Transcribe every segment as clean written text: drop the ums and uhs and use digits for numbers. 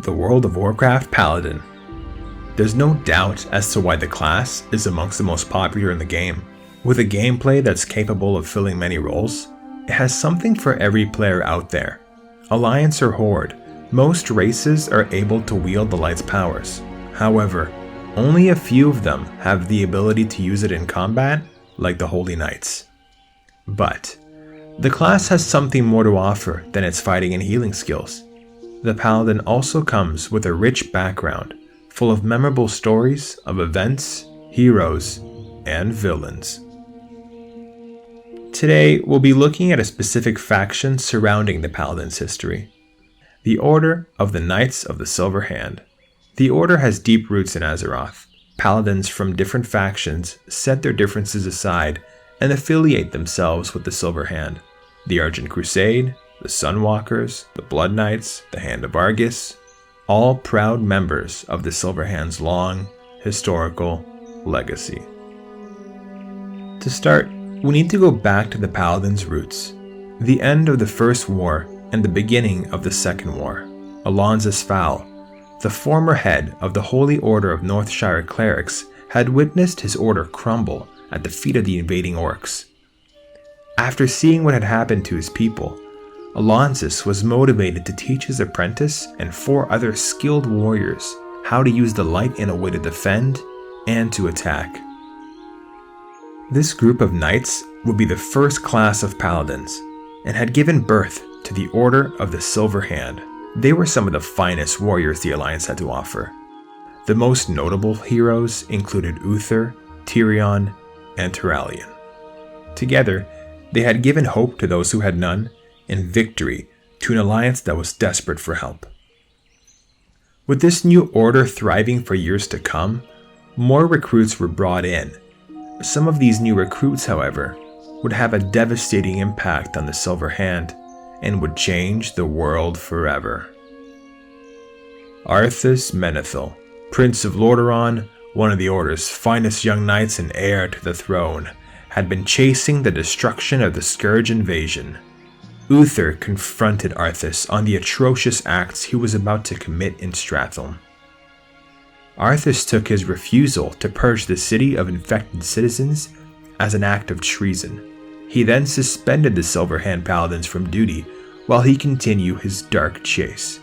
The World of Warcraft Paladin. There's no doubt as to why the class is amongst the most popular in the game. With a gameplay that's capable of filling many roles, it has something for every player out there. Alliance or Horde, most races are able to wield the light's powers. However, only a few of them have the ability to use it in combat, like the Holy Knights. But the class has something more to offer than its fighting and healing skills. The Paladin also comes with a rich background, full of memorable stories of events, heroes, and villains. Today, we'll be looking at a specific faction surrounding the Paladin's history. The Order of the Knights of the Silver Hand. The Order has deep roots in Azeroth. Paladins from different factions set their differences aside and affiliate themselves with the Silver Hand. The Argent Crusade, the Sunwalkers, the Blood Knights, the Hand of Argus, all proud members of the Silver Hand's long, historical legacy. To start, we need to go back to the Paladin's roots, the end of the First War and the beginning of the Second War. Alonzus Fowl, the former head of the Holy Order of Northshire Clerics, had witnessed his order crumble at the feet of the invading orcs. After seeing what had happened to his people, Alonzus was motivated to teach his apprentice and 4 other skilled warriors how to use the light in a way to defend and to attack. This group of knights would be the first class of paladins and had given birth to the Order of the Silver Hand. They were some of the finest warriors the Alliance had to offer. The most notable heroes included Uther, Tyrion, and Turalyon. Together, they had given hope to those who had none, and victory to an alliance that was desperate for help. With this new order thriving for years to come, more recruits were brought in. Some of these new recruits, however, would have a devastating impact on the Silver Hand and would change the world forever. Arthas Menethil, Prince of Lordaeron, one of the Order's finest young knights and heir to the throne, had been chasing the destruction of the Scourge invasion. Uther confronted Arthas on the atrocious acts he was about to commit in Stratholme. Arthas took his refusal to purge the city of infected citizens as an act of treason. He then suspended the Silver Hand Paladins from duty while he continued his dark chase.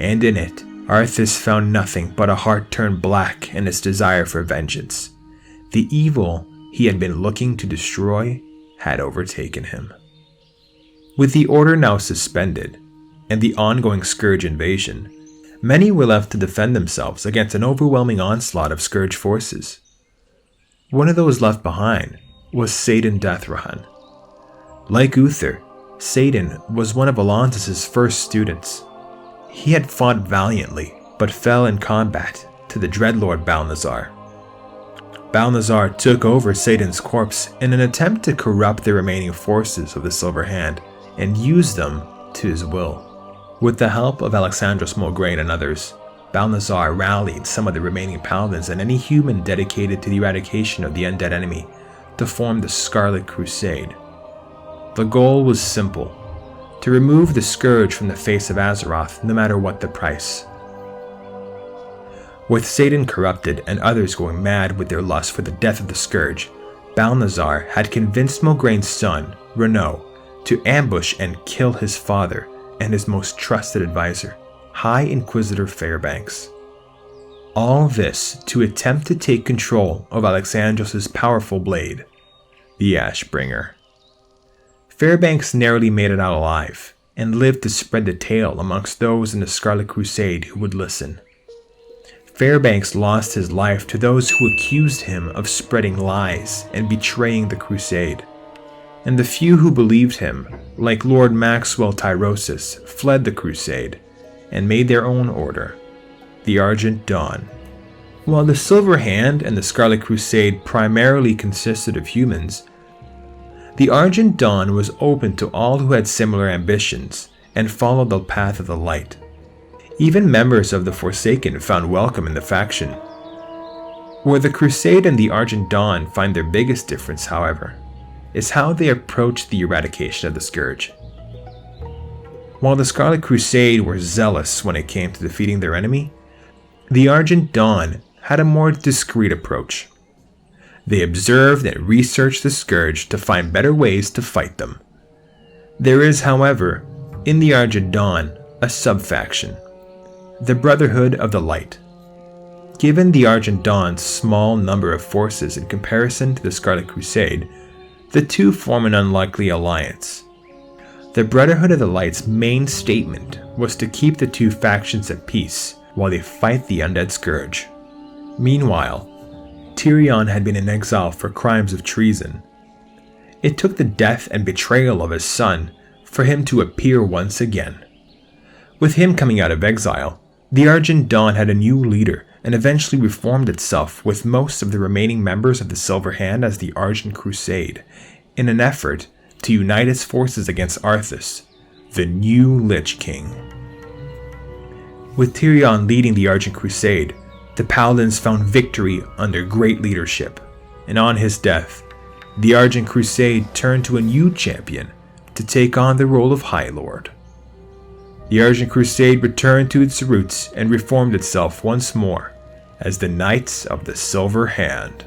And in it, Arthas found nothing but a heart turned black and its desire for vengeance. The evil he had been looking to destroy had overtaken him. With the order now suspended, and the ongoing Scourge invasion, many were left to defend themselves against an overwhelming onslaught of Scourge forces. One of those left behind was Saidan Dethrahan. Like Uther, Saidan was one of Alonzus' first students. He had fought valiantly, but fell in combat to the Dreadlord Balnazzar. Balnazzar took over Saidan's corpse in an attempt to corrupt the remaining forces of the Silver Hand and use them to his will. With the help of Alexandros Mulgrain and others, Balnazzar rallied some of the remaining paladins and any human dedicated to the eradication of the undead enemy to form the Scarlet Crusade. The goal was simple: to remove the Scourge from the face of Azeroth no matter what the price. With Saidan corrupted and others going mad with their lust for the death of the Scourge, Balnazzar had convinced Mulgrain's son, Renaud, to ambush and kill his father and his most trusted advisor, High Inquisitor Fairbanks. All this to attempt to take control of Alexandros' powerful blade, the Ashbringer. Fairbanks narrowly made it out alive, and lived to spread the tale amongst those in the Scarlet Crusade who would listen. Fairbanks lost his life to those who accused him of spreading lies and betraying the crusade, and the few who believed him, like Lord Maxwell Tyrosus, fled the crusade and made their own order, the Argent Dawn. While the Silver Hand and the Scarlet Crusade primarily consisted of humans, the Argent Dawn was open to all who had similar ambitions and followed the path of the light. Even members of the Forsaken found welcome in the faction. Where the Crusade and the Argent Dawn find their biggest difference, however, is how they approach the eradication of the Scourge. While the Scarlet Crusade were zealous when it came to defeating their enemy, the Argent Dawn had a more discreet approach. They observed and researched the Scourge to find better ways to fight them. There is, however, in the Argent Dawn, a sub-faction, the Brotherhood of the Light. Given the Argent Dawn's small number of forces in comparison to the Scarlet Crusade, the two form an unlikely alliance. The Brotherhood of the Light's main statement was to keep the two factions at peace while they fight the Undead Scourge. Meanwhile, Tyrion had been in exile for crimes of treason. It took the death and betrayal of his son for him to appear once again. With him coming out of exile, the Argent Dawn had a new leader and eventually reformed itself with most of the remaining members of the Silver Hand as the Argent Crusade, in an effort to unite its forces against Arthas, the new Lich King. With Tyrion leading the Argent Crusade, the Paladins found victory under great leadership, and on his death, the Argent Crusade turned to a new champion to take on the role of High Lord. The Argent Crusade returned to its roots and reformed itself once more as the Knights of the Silver Hand.